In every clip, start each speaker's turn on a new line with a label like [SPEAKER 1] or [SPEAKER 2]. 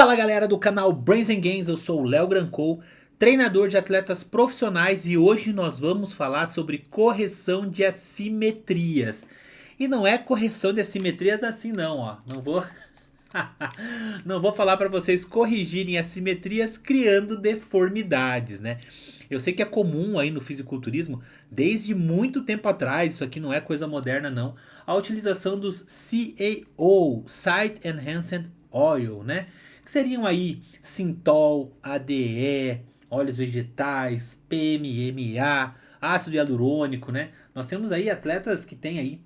[SPEAKER 1] Fala galera do canal Brains and Gains, eu sou o Léo Grancou, treinador de atletas profissionais e hoje nós vamos falar sobre correção de assimetrias. E não é correção de assimetrias assim não, ó. Não vou falar para vocês corrigirem assimetrias criando deformidades, né? Eu sei que é comum aí no fisiculturismo, desde muito tempo atrás, isso aqui não é coisa moderna não, a utilização dos CAO, Site Enhanced Oil, né? Que seriam aí Sintol, ADE, óleos vegetais, PMMA, ácido hialurônico, né? Nós temos aí atletas que têm aí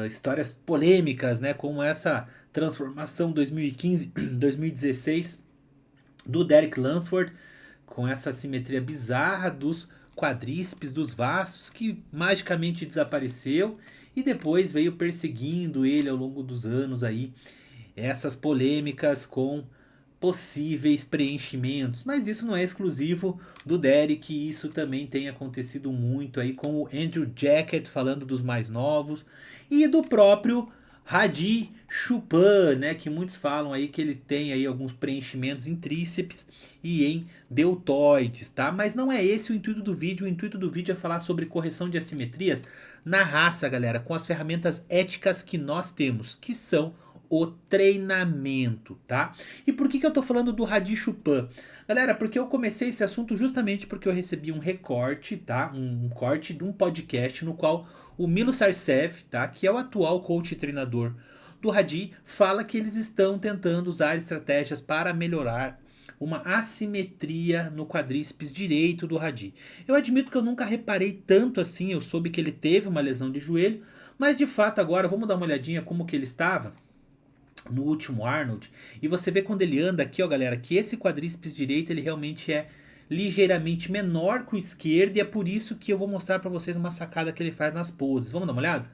[SPEAKER 1] histórias polêmicas, né? Como essa transformação 2015-2016 do Derek Lunsford, com essa simetria bizarra dos quadríceps dos vastos que magicamente desapareceu e depois veio perseguindo ele ao longo dos anos aí essas polêmicas com possíveis preenchimentos, mas isso não é exclusivo do Derek, isso também tem acontecido muito aí com o Andrew Jacket falando dos mais novos e do próprio Hadi Choopan, né, que muitos falam aí que ele tem aí alguns preenchimentos em tríceps e em deltoides, tá? Mas não é esse o intuito do vídeo. O intuito do vídeo é falar sobre correção de assimetrias na raça, galera, com as ferramentas éticas que nós temos, que são o treinamento, tá? E por que eu tô falando do Hadi Choopan? Galera, porque eu comecei esse assunto justamente porque eu recebi um recorte, tá? Um corte de um podcast no qual o Milo Sarcev, tá? Que é o atual coach e treinador do Hadi, fala que eles estão tentando usar estratégias para melhorar uma assimetria no quadríceps direito do Hadi. Eu admito que eu nunca reparei tanto assim, eu soube que ele teve uma lesão de joelho, mas de fato agora vamos dar uma olhadinha como que ele estava no último Arnold, e você vê quando ele anda aqui, ó galera, que esse quadríceps direito ele realmente é ligeiramente menor que o esquerdo, e é por isso que eu vou mostrar para vocês uma sacada que ele faz nas poses. Vamos dar uma olhada?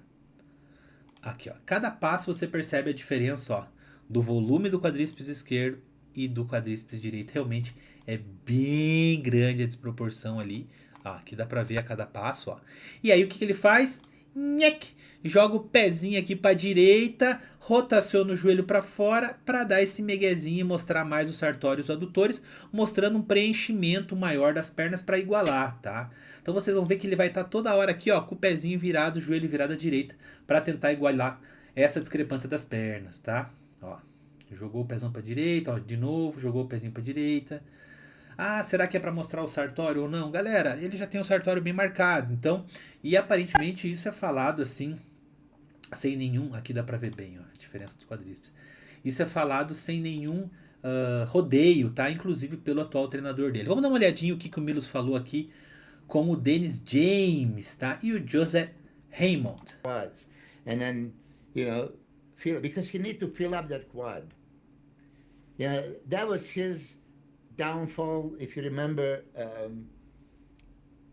[SPEAKER 1] Aqui, ó. Cada passo você percebe a diferença, ó, do volume do quadríceps esquerdo e do quadríceps direito. Realmente é bem grande a desproporção ali. Ó, aqui dá pra ver a cada passo, ó. E aí o que, que ele faz? Nhec! Joga o pezinho aqui para direita, rotaciona o joelho para fora para dar esse meguezinho e mostrar mais os sartórios e os adutores, mostrando um preenchimento maior das pernas para igualar, tá? Então vocês vão ver que ele vai estar toda hora aqui, ó, com o pezinho virado, o joelho virado à direita, para tentar igualar essa discrepância das pernas, tá? Ó, jogou o pezão para direita, ó, de novo, jogou o pezinho para direita. Ah, será que é para mostrar o sartório ou não? Galera, ele já tem o sartório bem marcado, então, e aparentemente isso é falado assim, sem nenhum, aqui dá para ver bem, ó, a diferença dos quadríceps. Isso é falado sem nenhum rodeio, tá? Inclusive pelo atual treinador dele. Vamos dar uma olhadinha o que o Milos falou aqui com o Dennis James, tá? E o Joseph Raymond.
[SPEAKER 2] Quads, and then because you need to fill up that quad. Yeah, that was his downfall. If you remember,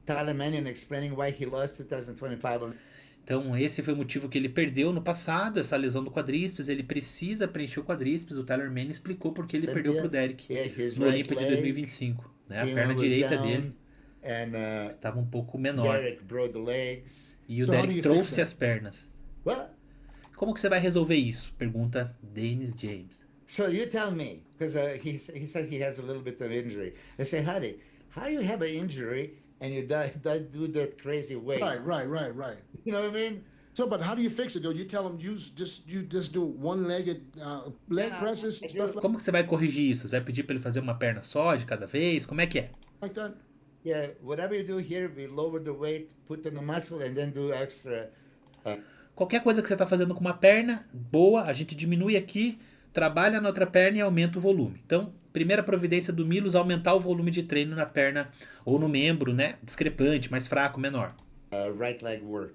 [SPEAKER 2] Tyler Mannion explaining why he lost 2025.
[SPEAKER 1] Então esse foi o motivo que ele perdeu no passado, essa lesão do quadríceps. Ele precisa preencher o quadríceps. O Tyler Mannion explicou porque ele perdeu pro Derek no Olympia de 2025. Né? A perna direita dele estava um pouco menor. E o Derek trouxe as pernas. Como que você vai resolver isso? Pergunta Dennis James.
[SPEAKER 2] So you tell me, because he said he has a little bit of injury. I say, Hadi, how you have an injury and you do that crazy way?
[SPEAKER 3] Right.
[SPEAKER 2] You know what I mean?
[SPEAKER 3] So, but how do you fix it though? You tell them you just do one-legged leg presses and stuff
[SPEAKER 1] Como que você vai corrigir isso? Você vai pedir para ele fazer uma perna só de cada vez? Como é que é?
[SPEAKER 3] like that?
[SPEAKER 2] Yeah, whatever you do here, we lower the weight, put in the muscle, and then do extra.
[SPEAKER 1] Qualquer coisa que você está fazendo com uma perna, boa, a gente diminui aqui, trabalha na outra perna e aumenta o volume. Então, primeira providência do Milos, aumentar o volume de treino na perna ou no membro, né? Discrepante, mais fraco, menor.
[SPEAKER 2] Right leg work.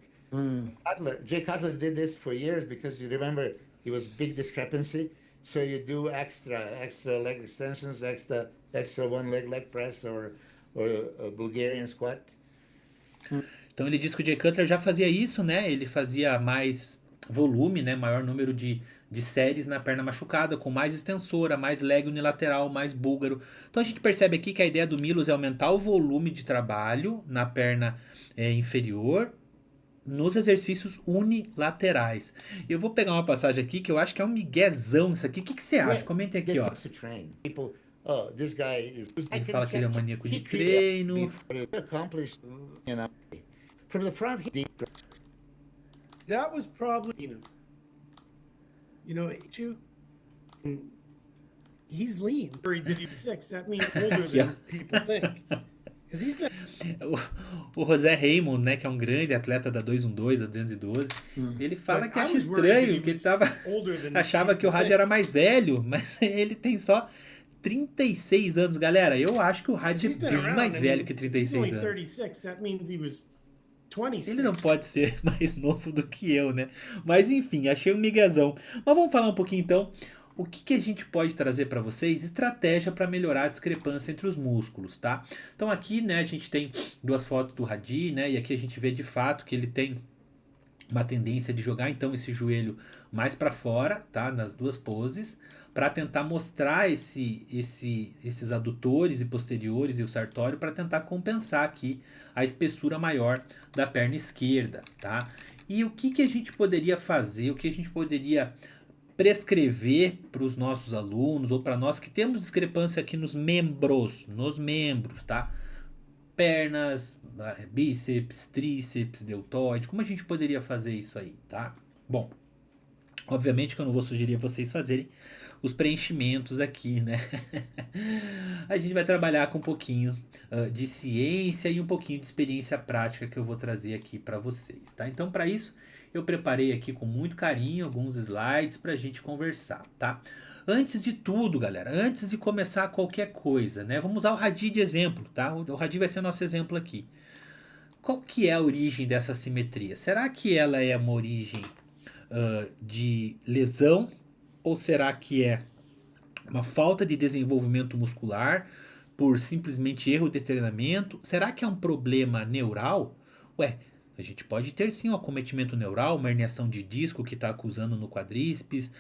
[SPEAKER 2] Jay Cutler did this for years because you remember it was big discrepancy. So you do extra leg extensions, extra one leg press or a Bulgarian squat.
[SPEAKER 1] Então ele diz que o Jay Cutler já fazia isso, né? Ele fazia mais volume, né? Maior número de séries na perna machucada, com mais extensora, mais leg unilateral, mais búlgaro. Então a gente percebe aqui que a ideia do Milos é aumentar o volume de trabalho na perna inferior nos exercícios unilaterais. Eu vou pegar uma passagem aqui que eu acho que é um miguezão isso aqui. O que você acha? Comentem aqui, ó.
[SPEAKER 2] To train people. Oh, this guy is.
[SPEAKER 1] Ele fala que ele é um maníaco de
[SPEAKER 2] He created
[SPEAKER 1] treino.
[SPEAKER 2] accomplished, you know, from the front.
[SPEAKER 4] That was probably, he's lean. He's 6. That means older
[SPEAKER 1] Yeah.
[SPEAKER 4] than people think. Because he's been
[SPEAKER 1] O José Raymond, né, que é um grande atleta da 212, da 212, ele fala
[SPEAKER 4] But
[SPEAKER 1] que
[SPEAKER 4] I
[SPEAKER 1] acha
[SPEAKER 4] was worried that
[SPEAKER 1] estranho,
[SPEAKER 4] he
[SPEAKER 1] que ele
[SPEAKER 4] was older than
[SPEAKER 1] achava que o
[SPEAKER 4] people
[SPEAKER 1] Hadi
[SPEAKER 4] think.
[SPEAKER 1] era mais velho, mas ele tem só 36 anos, galera. Eu acho que o Hadi é
[SPEAKER 4] He's been
[SPEAKER 1] bem
[SPEAKER 4] around.
[SPEAKER 1] mais
[SPEAKER 4] I
[SPEAKER 1] velho
[SPEAKER 4] mean,
[SPEAKER 1] que
[SPEAKER 4] he's
[SPEAKER 1] 36
[SPEAKER 4] only
[SPEAKER 1] anos.
[SPEAKER 4] 36. That means he was 26.
[SPEAKER 1] Ele não pode ser mais novo do que eu, né? Mas enfim, achei um miguezão. Mas vamos falar um pouquinho então. O que a gente pode trazer para vocês? Estratégia para melhorar a discrepância entre os músculos, tá? Então aqui, né, a gente tem duas fotos do Hadi, né? E aqui a gente vê de fato que ele tem uma tendência de jogar então esse joelho mais para fora, tá? Nas duas poses, para tentar mostrar esses adutores e posteriores e o sartório para tentar compensar aqui a espessura maior da perna esquerda, tá? E o que a gente poderia fazer, o que a gente poderia prescrever para os nossos alunos ou para nós que temos discrepância aqui nos membros, tá? Pernas, bíceps, tríceps, deltoide, como a gente poderia fazer isso aí, tá? Bom, obviamente que eu não vou sugerir a vocês fazerem os preenchimentos aqui, né? A gente vai trabalhar com um pouquinho de ciência e um pouquinho de experiência prática que eu vou trazer aqui para vocês, tá? Então, para isso, eu preparei aqui com muito carinho alguns slides para a gente conversar, tá? Antes de tudo, galera, antes de começar qualquer coisa, né? Vamos usar o Hadi de exemplo, tá? O Hadi vai ser nosso exemplo aqui. Qual que é a origem dessa assimetria? Será que ela é uma origem de lesão? Ou será que é uma falta de desenvolvimento muscular por simplesmente erro de treinamento? Será que é um problema neural? Ué, a gente pode ter sim um acometimento neural, uma herniação de disco que está acusando no quadríceps,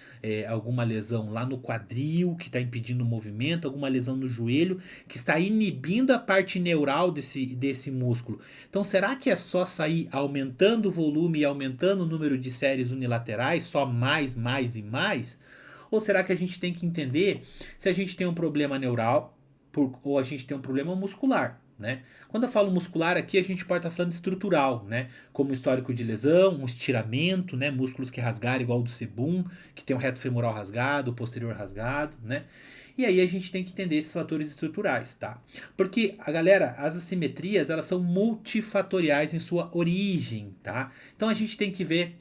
[SPEAKER 1] alguma lesão lá no quadril que está impedindo o movimento, alguma lesão no joelho que está inibindo a parte neural desse músculo. Então será que é só sair aumentando o volume e aumentando o número de séries unilaterais, só mais e mais? Ou será que a gente tem que entender se a gente tem um problema neural ou a gente tem um problema muscular, né? Quando eu falo muscular aqui, a gente pode estar falando estrutural, né? Como histórico de lesão, um estiramento, né? Músculos que rasgaram igual o do sebum, que tem o reto femoral rasgado, o posterior rasgado, né? E aí a gente tem que entender esses fatores estruturais, tá? Porque, as assimetrias, elas são multifatoriais em sua origem, tá? Então a gente tem que ver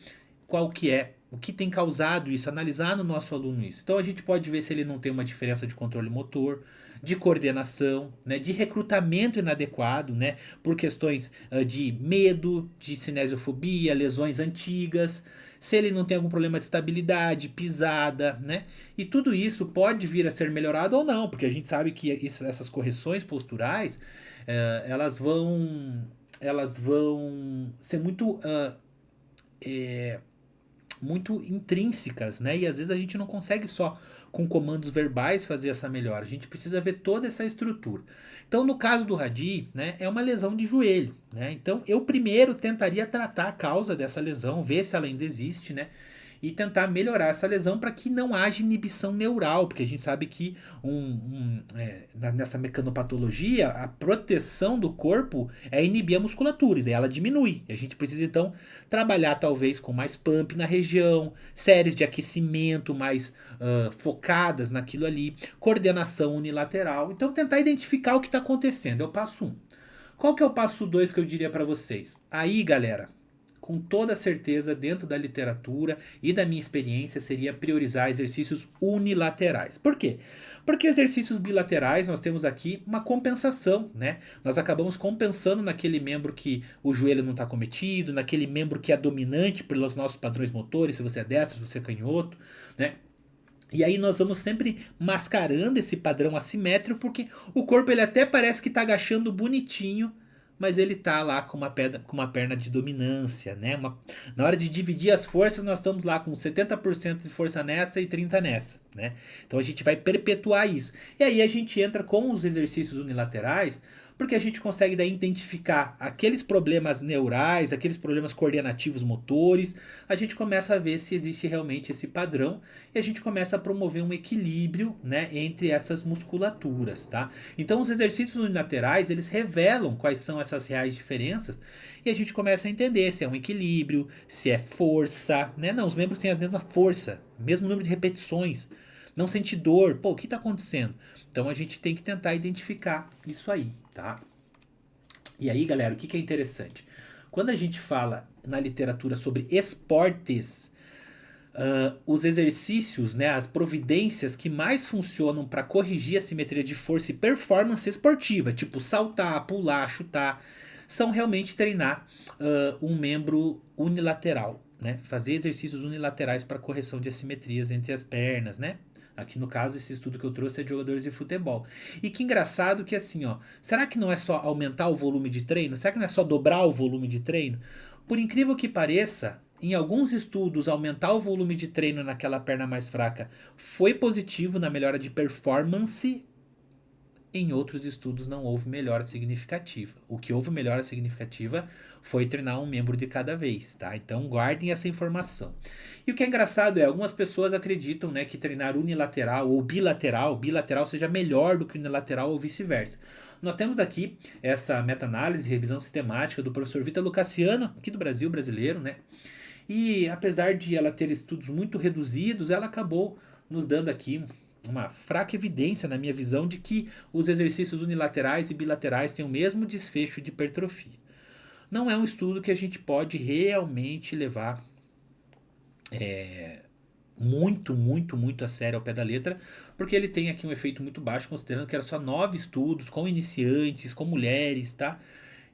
[SPEAKER 1] qual que é, o que tem causado isso, analisar no nosso aluno isso. Então a gente pode ver se ele não tem uma diferença de controle motor, de coordenação, né, de recrutamento inadequado, né, por questões de medo, de cinesiofobia, lesões antigas, se ele não tem algum problema de estabilidade, pisada, né, e tudo isso pode vir a ser melhorado ou não, porque a gente sabe que essas correções posturais, elas vão ser muito intrínsecas, né? E às vezes a gente não consegue só com comandos verbais fazer essa melhora. A gente precisa ver toda essa estrutura. Então, no caso do Hadi, né, é uma lesão de joelho, né? Então, eu primeiro tentaria tratar a causa dessa lesão, ver se ela ainda existe, né? E tentar melhorar essa lesão para que não haja inibição neural, porque a gente sabe que nessa mecanopatologia, a proteção do corpo é inibir a musculatura, e daí ela diminui. E a gente precisa então trabalhar talvez com mais pump na região, séries de aquecimento mais focadas naquilo ali, coordenação unilateral. Então tentar identificar o que está acontecendo, é o passo 1. Qual que é o passo 2 que eu diria para vocês? Aí, galera, com toda certeza, dentro da literatura e da minha experiência, seria priorizar exercícios unilaterais. Por quê? Porque exercícios bilaterais, nós temos aqui uma compensação, né? Nós acabamos compensando naquele membro que o joelho não está cometido, naquele membro que é dominante pelos nossos padrões motores, se você é destro, se você é canhoto, né? E aí nós vamos sempre mascarando esse padrão assimétrico, porque o corpo ele até parece que está agachando bonitinho, mas ele tá lá com uma perna de dominância, né? Na hora de dividir as forças, nós estamos lá com 70% de força nessa e 30% nessa, né? Então a gente vai perpetuar isso. E aí a gente entra com os exercícios unilaterais porque a gente consegue daí identificar aqueles problemas neurais, aqueles problemas coordenativos motores, a gente começa a ver se existe realmente esse padrão e a gente começa a promover um equilíbrio, né, entre essas musculaturas, tá? Então os exercícios unilaterais, eles revelam quais são essas reais diferenças e a gente começa a entender se é um equilíbrio, se é força, né? Não, os membros têm a mesma força, mesmo número de repetições, não sente dor. Pô, o que está acontecendo? Então a gente tem que tentar identificar isso aí, tá? E aí, galera, o que é interessante? Quando a gente fala na literatura sobre esportes, os exercícios, né, as providências que mais funcionam para corrigir a simetria de força e performance esportiva, tipo saltar, pular, chutar, são realmente treinar um membro unilateral, né? Fazer exercícios unilaterais para correção de assimetrias entre as pernas, né? Aqui no caso, esse estudo que eu trouxe é de jogadores de futebol. E que engraçado que assim, ó, será que não é só aumentar o volume de treino? Será que não é só dobrar o volume de treino? Por incrível que pareça, em alguns estudos, aumentar o volume de treino naquela perna mais fraca foi positivo na melhora de performance. Em outros estudos não houve melhora significativa. O que houve melhora significativa foi treinar um membro de cada vez, tá? Então guardem essa informação. E o que é engraçado é, algumas pessoas acreditam, né, que treinar unilateral ou bilateral seja melhor do que unilateral ou vice-versa. Nós temos aqui essa meta-análise, revisão sistemática do professor Vitor Lucassiano, aqui do Brasil, brasileiro, né? E apesar de ela ter estudos muito reduzidos, ela acabou nos dando aqui uma fraca evidência, na minha visão, de que os exercícios unilaterais e bilaterais têm o mesmo desfecho de hipertrofia. Não é um estudo que a gente pode realmente levar muito a sério ao pé da letra, porque ele tem aqui um efeito muito baixo, considerando que era só 9 estudos com iniciantes, com mulheres, tá?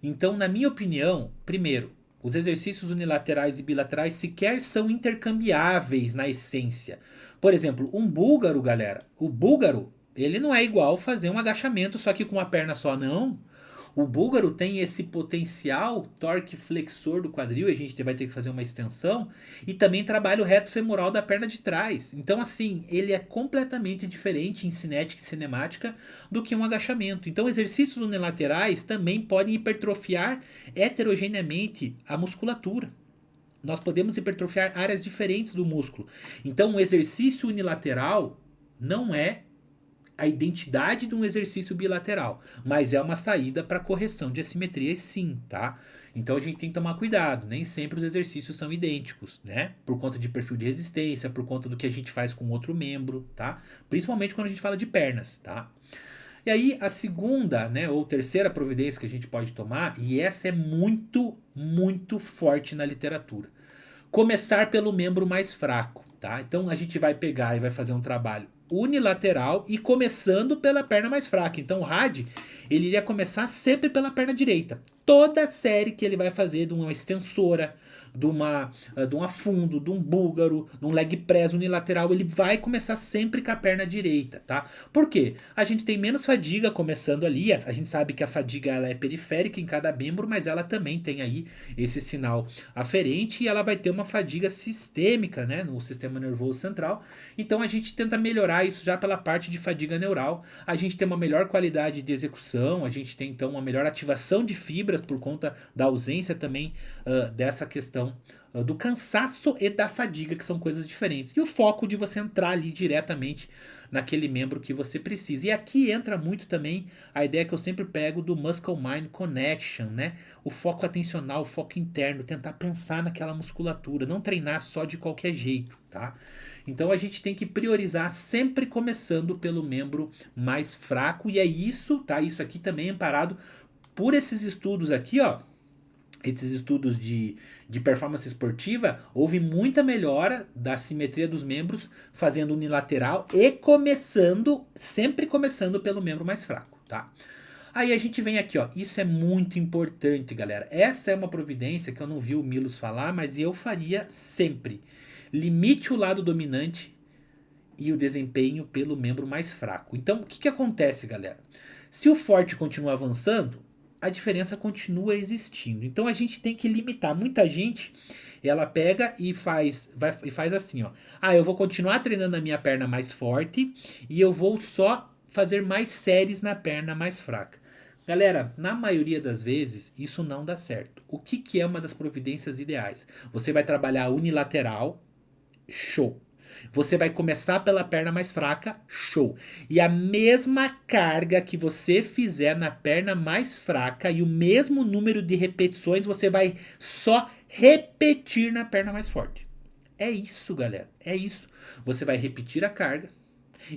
[SPEAKER 1] Então, na minha opinião, primeiro, os exercícios unilaterais e bilaterais sequer são intercambiáveis na essência. Por exemplo, um búlgaro, galera, o búlgaro, ele não é igual fazer um agachamento só que com uma perna só, não. O búlgaro tem esse potencial torque flexor do quadril, e a gente vai ter que fazer uma extensão, e também trabalha o reto femoral da perna de trás. Então, assim, ele é completamente diferente em cinética e cinemática do que um agachamento. Então, exercícios unilaterais também podem hipertrofiar heterogeneamente a musculatura. Nós podemos hipertrofiar áreas diferentes do músculo. Então, um exercício unilateral não é a identidade de um exercício bilateral, mas é uma saída para correção de assimetrias, sim, tá? Então a gente tem que tomar cuidado, nem sempre os exercícios são idênticos, né? Por conta de perfil de resistência, por conta do que a gente faz com outro membro, tá? Principalmente quando a gente fala de pernas, tá? E aí a segunda, né, ou terceira providência que a gente pode tomar, e essa é muito forte na literatura. Começar pelo membro mais fraco, tá? Então a gente vai pegar e vai fazer um trabalho unilateral e começando pela perna mais fraca. Então o RAD, ele iria começar sempre pela perna direita. Toda série que ele vai fazer de uma extensora, de um afundo, de um búlgaro, de um leg press unilateral, ele vai começar sempre com a perna direita, tá? Por quê? A gente tem menos fadiga começando ali, a gente sabe que a fadiga ela é periférica em cada membro, mas ela também tem aí esse sinal aferente e ela vai ter uma fadiga sistêmica, né, no sistema nervoso central. Então a gente tenta melhorar isso já pela parte de fadiga neural, a gente tem uma melhor qualidade de execução, a gente tem então uma melhor ativação de fibras por conta da ausência também dessa questão do cansaço e da fadiga, que são coisas diferentes. E o foco de você entrar ali diretamente naquele membro que você precisa. E aqui entra muito também a ideia que eu sempre pego do Muscle-Mind Connection, né? O foco atencional, o foco interno, tentar pensar naquela musculatura, não treinar só de qualquer jeito, tá? Então a gente tem que priorizar sempre começando pelo membro mais fraco, e é isso, tá? Isso aqui também é amparado por esses estudos aqui, ó. Esses estudos de performance esportiva, houve muita melhora da simetria dos membros fazendo unilateral e sempre começando pelo membro mais fraco, tá? Aí a gente vem aqui, ó, isso é muito importante, galera. Essa é uma providência que eu não vi o Milos falar, mas eu faria sempre. Limite o lado dominante e o desempenho pelo membro mais fraco. Então, o que acontece, galera? Se o forte continua avançando, a diferença continua existindo. Então a gente tem que limitar. Muita gente, ela pega e faz assim, ó. Eu vou continuar treinando a minha perna mais forte e eu vou só fazer mais séries na perna mais fraca. Galera, na maioria das vezes, isso não dá certo. O que, que é uma das providências ideais? Você vai trabalhar unilateral, show. Você vai começar pela perna mais fraca, show. E a mesma carga que você fizer na perna mais fraca e o mesmo número de repetições, você vai só repetir na perna mais forte. É isso, galera. É isso. Você vai repetir a carga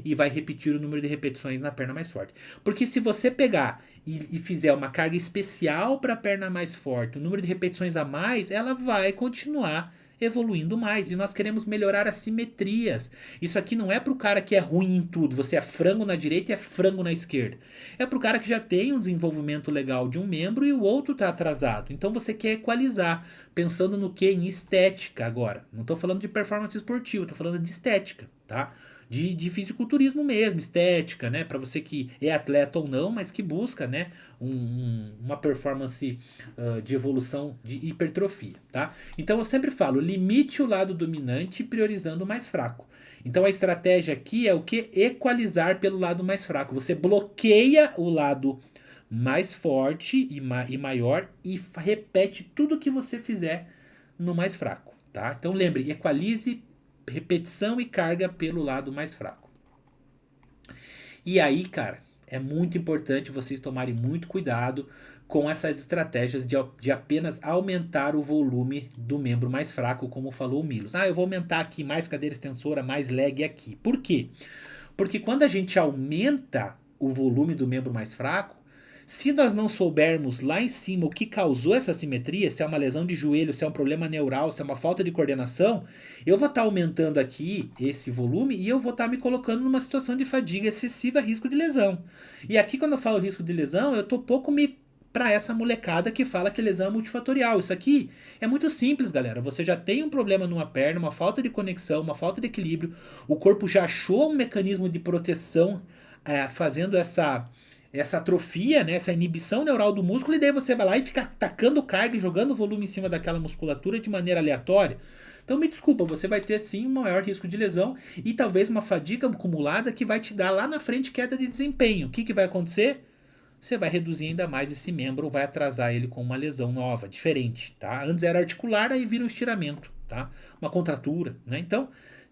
[SPEAKER 1] e vai repetir o número de repetições na perna mais forte. Porque se você pegar e fizer uma carga especial para a perna mais forte, o número de repetições a mais, ela vai continuar evoluindo mais. E nós queremos melhorar as simetrias. Isso aqui não é para o cara que é ruim em tudo. Você é frango na direita e é frango na esquerda. É para o cara que já tem um desenvolvimento legal de um membro e o outro está atrasado. Então você quer equalizar. Pensando no que? Em estética agora. Não estou falando de performance esportiva, estou falando de estética, tá? De fisiculturismo mesmo, estética, né? Para você que é atleta ou não, mas que busca, né? Uma performance de evolução de hipertrofia, tá? Então eu sempre falo, limite o lado dominante priorizando o mais fraco. Então a estratégia aqui é o que? Equalizar pelo lado mais fraco. Você bloqueia o lado mais forte e maior e repete tudo que você fizer no mais fraco, tá? Então lembre, equalize repetição e carga pelo lado mais fraco. E aí, cara, é muito importante vocês tomarem muito cuidado com essas estratégias de apenas aumentar o volume do membro mais fraco, como falou o Milos. Ah, eu vou aumentar aqui mais cadeira extensora, mais leg aqui. Por quê? Porque quando a gente aumenta o volume do membro mais fraco, se nós não soubermos lá em cima o que causou essa assimetria, se é uma lesão de joelho, se é um problema neural, se é uma falta de coordenação, eu vou estar aumentando aqui esse volume e eu vou estar me colocando numa situação de fadiga excessiva, risco de lesão. E aqui quando eu falo risco de lesão, eu estou pouco me para essa molecada que fala que lesão é multifatorial. Isso aqui é muito simples, galera. Você já tem um problema numa perna, uma falta de conexão, uma falta de equilíbrio, o corpo já achou um mecanismo de proteção fazendo essa atrofia, né, essa inibição neural do músculo, e daí você vai lá e fica tacando carga e jogando volume em cima daquela musculatura de maneira aleatória. Então me desculpa, você vai ter sim um maior risco de lesão e talvez uma fadiga acumulada que vai te dar lá na frente queda de desempenho. O que, que vai acontecer? Você vai reduzir ainda mais esse membro, vai atrasar ele com uma lesão nova, diferente, tá? Antes era articular, aí vira um estiramento, tá? Uma contratura, né? Então,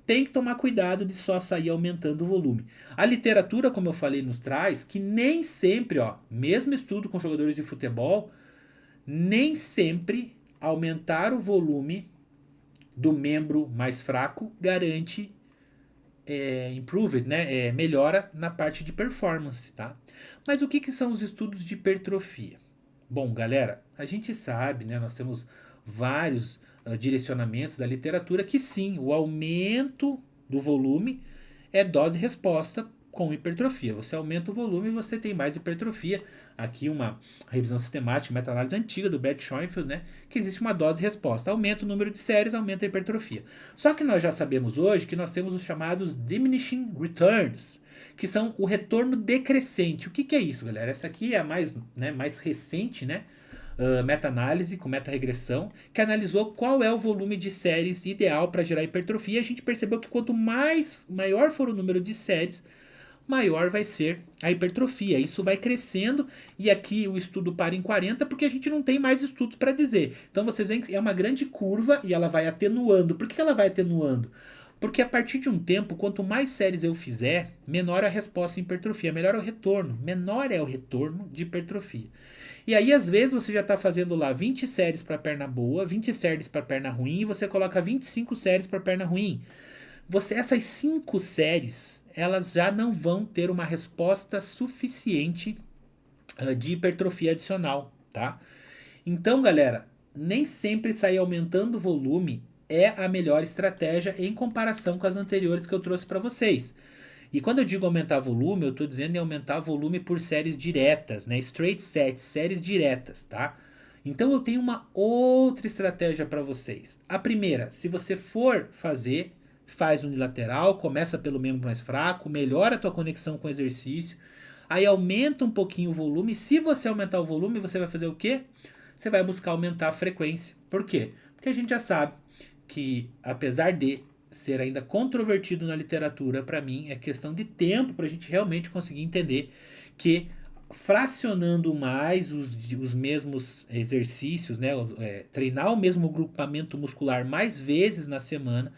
[SPEAKER 1] tem que tomar cuidado de só sair aumentando o volume. A literatura, como eu falei, nos traz que nem sempre, ó, mesmo estudo com jogadores de futebol, nem sempre aumentar o volume do membro mais fraco garante improved, né? Melhora na parte de performance, tá? Mas o que, que são os estudos de hipertrofia? Bom, galera, a gente sabe, né? Nós temos vários direcionamentos da literatura que sim, o aumento do volume é dose-resposta com hipertrofia. Você aumenta o volume e você tem mais hipertrofia. Aqui uma revisão sistemática, meta-análise antiga do Brad Schoenfeld, né? Que existe uma dose-resposta. Aumenta o número de séries, aumenta a hipertrofia. Só que nós já sabemos hoje que nós temos os chamados diminishing returns, que são o retorno decrescente. O que, que é isso, galera? Essa aqui é a mais recente, né? Meta-análise com meta-regressão, que analisou qual é o volume de séries ideal para gerar hipertrofia. E a gente percebeu que quanto maior for o número de séries, maior vai ser a hipertrofia. Isso vai crescendo e aqui o estudo para em 40 porque a gente não tem mais estudos para dizer. Então vocês veem que é uma grande curva e ela vai atenuando. Por que ela vai atenuando? Porque a partir de um tempo, quanto mais séries eu fizer, menor a resposta em hipertrofia, melhor é o retorno, menor é o retorno de hipertrofia. E aí, às vezes, você já está fazendo lá 20 séries para perna boa, 20 séries para perna ruim, e você coloca 25 séries para perna ruim. Essas 5 séries, elas já não vão ter uma resposta suficiente de hipertrofia adicional, tá? Então, galera, nem sempre sair aumentando o volume é a melhor estratégia em comparação com as anteriores que eu trouxe para vocês. E quando eu digo aumentar volume, eu estou dizendo em aumentar volume por séries diretas, né? Straight sets, séries diretas, tá? Então eu tenho uma outra estratégia para vocês. A primeira, se você for fazer, faz unilateral, começa pelo membro mais fraco, melhora a tua conexão com o exercício, aí aumenta um pouquinho o volume. Se você aumentar o volume, você vai fazer o quê? Você vai buscar aumentar a frequência. Por quê? Porque a gente já sabe que, apesar de ser ainda controvertido na literatura, para mim é questão de tempo para a gente realmente conseguir entender que fracionando mais os mesmos exercícios, né? Treinar o mesmo grupamento muscular mais vezes na semana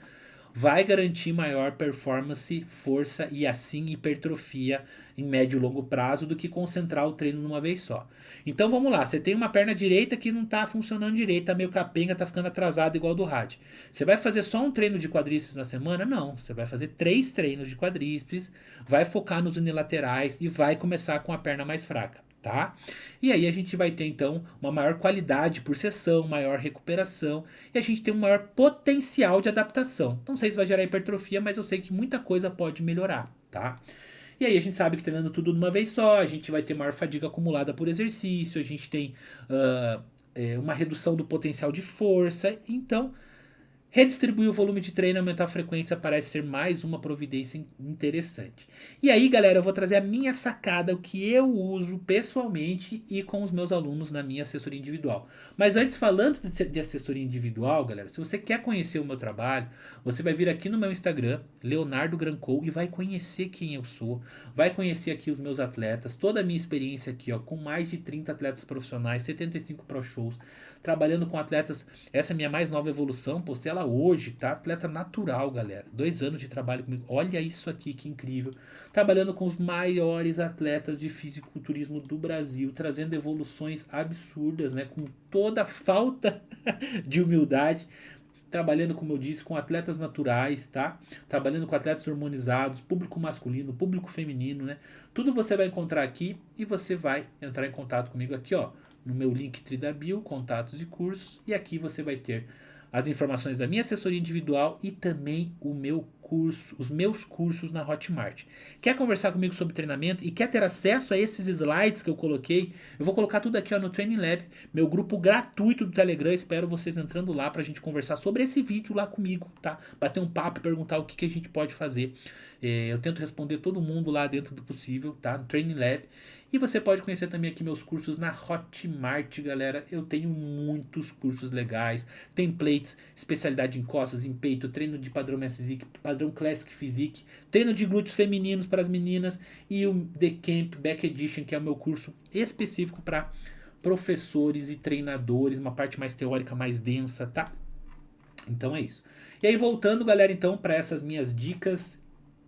[SPEAKER 1] vai garantir maior performance, força e assim hipertrofia em médio e longo prazo do que concentrar o treino numa vez só. Então vamos lá, você tem uma perna direita que não está funcionando direito, tá meio capenga, tá ficando atrasado igual do rádio. Você vai fazer só um treino de quadríceps na semana? Não, você vai fazer 3 treinos de quadríceps, vai focar nos unilaterais e vai começar com a perna mais fraca. Tá? E aí a gente vai ter então uma maior qualidade por sessão, maior recuperação e a gente tem um maior potencial de adaptação. Não sei se vai gerar hipertrofia, mas eu sei que muita coisa pode melhorar, tá? E aí a gente sabe que treinando tudo de uma vez só, a gente vai ter maior fadiga acumulada por exercício, a gente tem uma redução do potencial de força, então redistribuir o volume de treino e aumentar a frequência parece ser mais uma providência interessante. E aí, galera, eu vou trazer a minha sacada, o que eu uso pessoalmente e com os meus alunos na minha assessoria individual. Mas antes, falando de assessoria individual, galera, se você quer conhecer o meu trabalho, você vai vir aqui no meu Instagram, Leonardo Grancou, e vai conhecer quem eu sou, vai conhecer aqui os meus atletas, toda a minha experiência aqui, ó, com mais de 30 atletas profissionais, 75 pro shows, trabalhando com atletas. Essa é a minha mais nova evolução, postei ela hoje, tá? Atleta natural, galera. 2 anos de trabalho comigo. Olha isso aqui, que incrível. Trabalhando com os maiores atletas de fisiculturismo do Brasil, trazendo evoluções absurdas, né? Com toda a falta de humildade. Trabalhando, como eu disse, com atletas naturais, tá? Trabalhando com atletas hormonizados, público masculino, público feminino, né? Tudo você vai encontrar aqui e você vai entrar em contato comigo aqui, ó, no meu link da bio, contatos e cursos, e aqui você vai ter as informações da minha assessoria individual e também o meu curso, os meus cursos na Hotmart. Quer conversar comigo sobre treinamento e quer ter acesso a esses slides que eu coloquei? Eu vou colocar tudo aqui, ó, no Training Lab, meu grupo gratuito do Telegram. Espero vocês entrando lá pra gente conversar sobre esse vídeo lá comigo, tá? Bater um papo e perguntar o que a gente pode fazer. Eu tento responder todo mundo lá dentro do possível, tá? No Training Lab. E você pode conhecer também aqui meus cursos na Hotmart, galera. Eu tenho muitos cursos legais, templates, especialidade em costas, em peito, treino de padrão Mass Physique, padrão Classic Physique, treino de glúteos femininos para as meninas e o The Camp Back Edition, que é o meu curso específico para professores e treinadores, uma parte mais teórica, mais densa, tá? Então é isso. E aí voltando, galera, então para essas minhas dicas,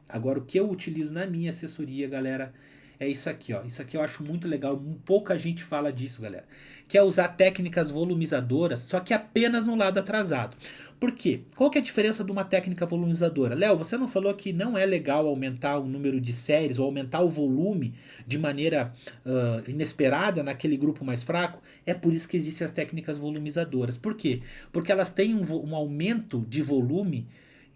[SPEAKER 1] agora o que eu utilizo na minha assessoria, galera, é isso aqui, ó. Isso aqui eu acho muito legal. Pouca gente fala disso, galera. Que é usar técnicas volumizadoras, só que apenas no lado atrasado. Por quê? Qual que é a diferença de uma técnica volumizadora? Léo, você não falou que não é legal aumentar o número de séries ou aumentar o volume de maneira inesperada naquele grupo mais fraco? É por isso que existem as técnicas volumizadoras. Por quê? Porque elas têm um aumento de volume,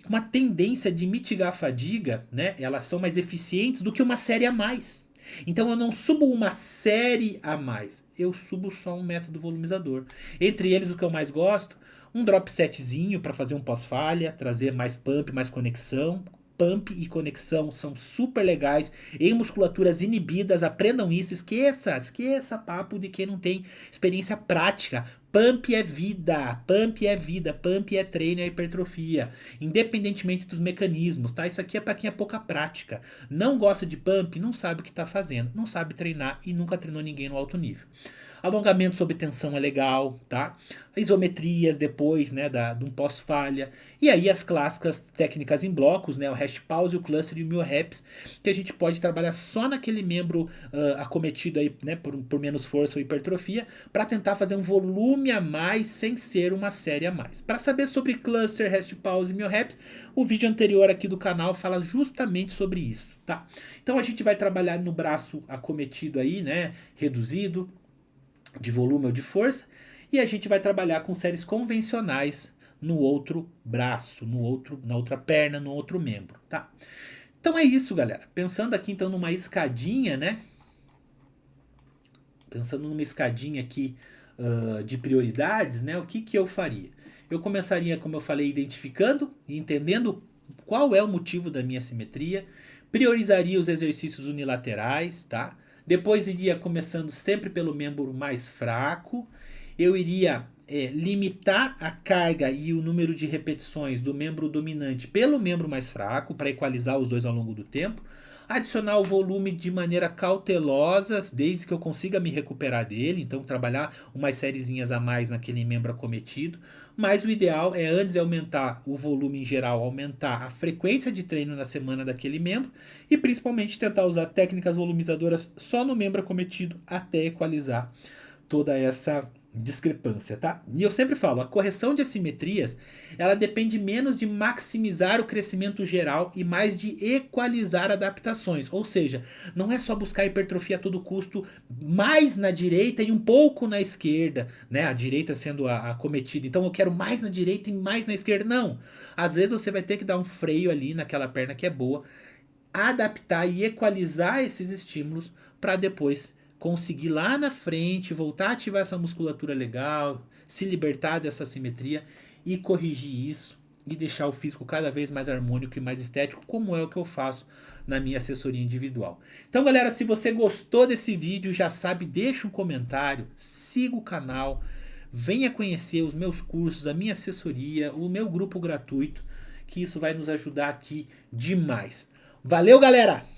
[SPEAKER 1] uma tendência de mitigar a fadiga, né? Elas são mais eficientes do que uma série a mais. Então eu não subo uma série a mais, eu subo só um método volumizador. Entre eles, o que eu mais gosto, um drop setzinho para fazer um pós-falha, trazer mais pump, mais conexão. Pump e conexão são super legais em musculaturas inibidas, aprendam isso, esqueça papo de quem não tem experiência prática. Pump é vida, pump é vida, pump é treino, é hipertrofia, independentemente dos mecanismos, tá? Isso aqui é para quem é pouca prática. Não gosta de pump, não sabe o que tá fazendo, não sabe treinar e nunca treinou ninguém no alto nível. Alongamento sob tensão é legal, tá? Isometrias depois, né, de um pós-falha. E aí as clássicas técnicas em blocos, né, o hash pause, o cluster e o mil reps, que a gente pode trabalhar só naquele membro acometido aí, né, por menos força ou hipertrofia, para tentar fazer um volume a mais sem ser uma série a mais. Para saber sobre cluster, hash pause e mil reps, o vídeo anterior aqui do canal fala justamente sobre isso, tá? Então a gente vai trabalhar no braço acometido aí, né, reduzido, de volume ou de força, e a gente vai trabalhar com séries convencionais no outro braço, na outra perna, no outro membro, tá? Então é isso, galera. Pensando aqui então numa escadinha, né? Pensando numa escadinha aqui de prioridades, né? O que eu faria? Eu começaria, como eu falei, identificando e entendendo qual é o motivo da minha assimetria, priorizaria os exercícios unilaterais, tá? Depois iria começando sempre pelo membro mais fraco. Eu iria limitar a carga e o número de repetições do membro dominante pelo membro mais fraco, para equalizar os dois ao longo do tempo. adicionar o volume de maneira cautelosa, desde que eu consiga me recuperar dele, então trabalhar umas sériezinhas a mais naquele membro acometido, mas o ideal é antes de aumentar o volume em geral, aumentar a frequência de treino na semana daquele membro e principalmente tentar usar técnicas volumizadoras só no membro acometido até equalizar toda essa discrepância, tá? E eu sempre falo, a correção de assimetrias, ela depende menos de maximizar o crescimento geral e mais de equalizar adaptações, ou seja, não é só buscar hipertrofia a todo custo, mais na direita e um pouco na esquerda, né? A direita sendo a acometida, então eu quero mais na direita e mais na esquerda, não. Às vezes você vai ter que dar um freio ali naquela perna que é boa, adaptar e equalizar esses estímulos para depois conseguir lá na frente voltar a ativar essa musculatura legal, se libertar dessa assimetria e corrigir isso e deixar o físico cada vez mais harmônico e mais estético, como é o que eu faço na minha assessoria individual. Então, galera, se você gostou desse vídeo, já sabe, deixa um comentário, siga o canal, venha conhecer os meus cursos, a minha assessoria, o meu grupo gratuito, que isso vai nos ajudar aqui demais. Valeu, galera!